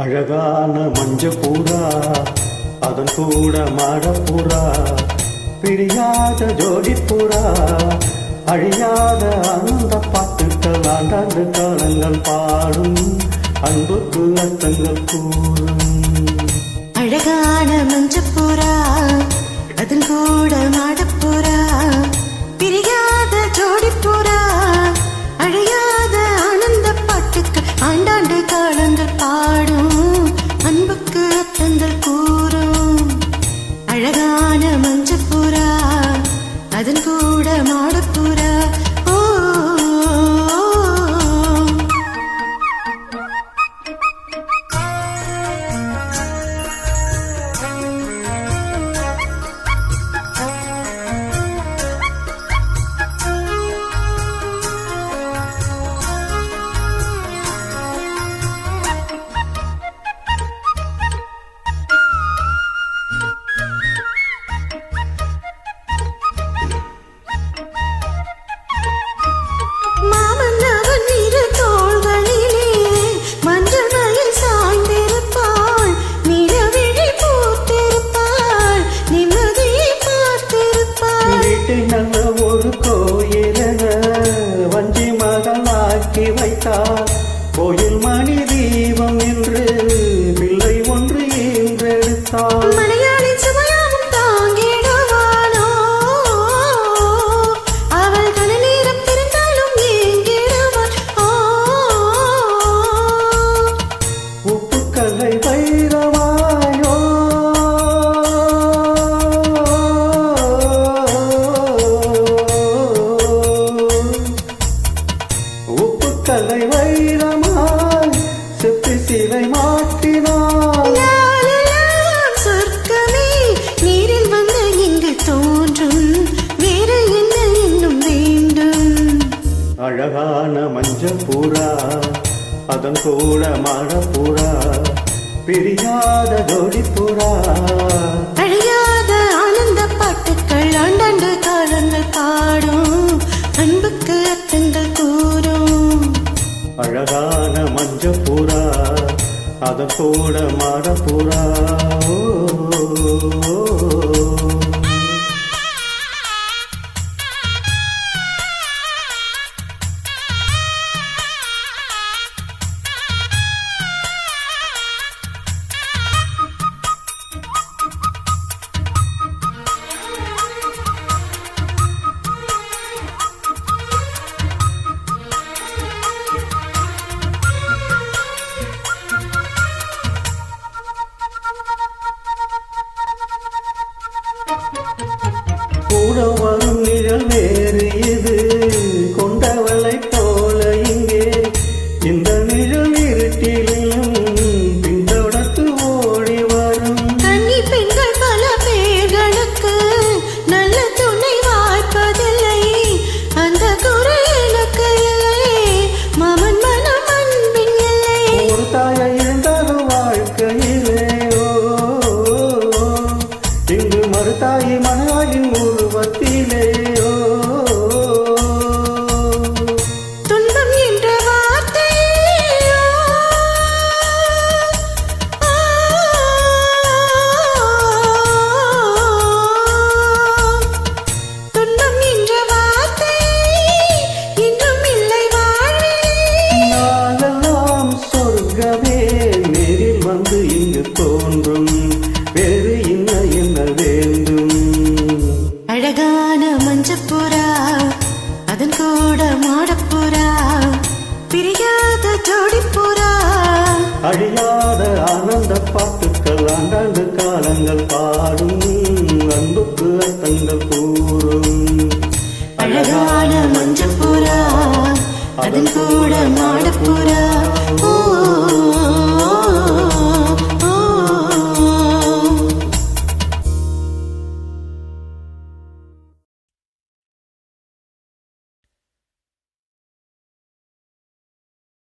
அழகான மஞ்சப்பூரா அதன் கூட மாடப்பூரா பிரியாத ஜோடிப்பூரா அழியாத ஆனந்த பாட்டுக்கள் ஆண்டாண்டு காலங்கள் பாடும் அன்புக்கு அர்த்தங்கள் கூறும். அழகான மஞ்சப்பூரா அதன் கூட மாடப்பூரா பிரியாத ஜோடிப்பூரா அழியாத ஆனந்த பாட்டுக்கள் ஆண்டாண்டு காலங்கள் பாடும் அன்புக்கு அர்த்தங்கள் கூறும். அழகான மஞ்சப்பூரா அதன் கூட மாடப்பூரா நல்ல ஒரு கோயிலென வஞ்சி மகளாக்கி வைத்தார். கோயில் மணி தீபம் என்று பிள்ளை ஒன்று ஈன்றெடுத்தார். மலையாளி சுமையாவும் தாங்கிடுவானோ அவள் கன நேரம் பிறந்தாலும் ஏங்கிடுவாள். உப்புக்கல்லை வைரவாயோ உப்புக்கல்லை வைரமாய் செப்பி சிலை மாற்றினார். சொர்க்கமே நீரில் வந்து இங்கு தோன்றும் வேறு என்ன இன்னும் வேண்டும். அழகான மஞ்சப்பூரா அதன் கூட மாடப்பூரா பிரியாத ஜோடிப்பூரா அழியாத ஆனந்த பாட்டுக்கள் ஆண்டாண்டு காலங்கள் பாடும் அன்புக்கு அர்த்தங்கள் கூறும். அழகான மஞ்சப்பூரா அதன் கூட மாடப்பூரா கூட வரும் நிழல் வேறு இது கொண்டவளை போல இங்கே இந்த நிழல் இருட்டிலும் பின்தொடர்ந்து ஓடி வரும். கன்னி பெண்கள் பல பேர்களுக்கு நல்ல துணை வாய்ப்பதில்லை. அந்த குறை எனக்கு இல்லை மாமன் மனம் அன்பின் இல்லை. ஒரு தாயை இருந்தாலும் வாழ்க்கையிலே இங்கு மறுதாயி மனாயின் உருவத்திலே துன்பம் என்ற வார்த்தை துன்பம் என்ற வார்த்தை இன்றும் இல்லை வாழ்வில். நாளெல்லாம் சொர்க்கமே நேரில் வந்து இங்கு தோன்றும் வேறு என்ன என்ன வேண்டும். அழகான மஞ்சப்பூரா அதன் கூட மாடப்பூரா பிரியாத ஜோடிப்பூரா அழியாத ஆனந்த பாட்டுக்கள் ஆண்டாண்டு காலங்கள் பாடும் அன்புக்கு அர்த்தங்கள் கூறும். அழகான மஞ்சப்பூரா அதன் கூட மாடப்பூரா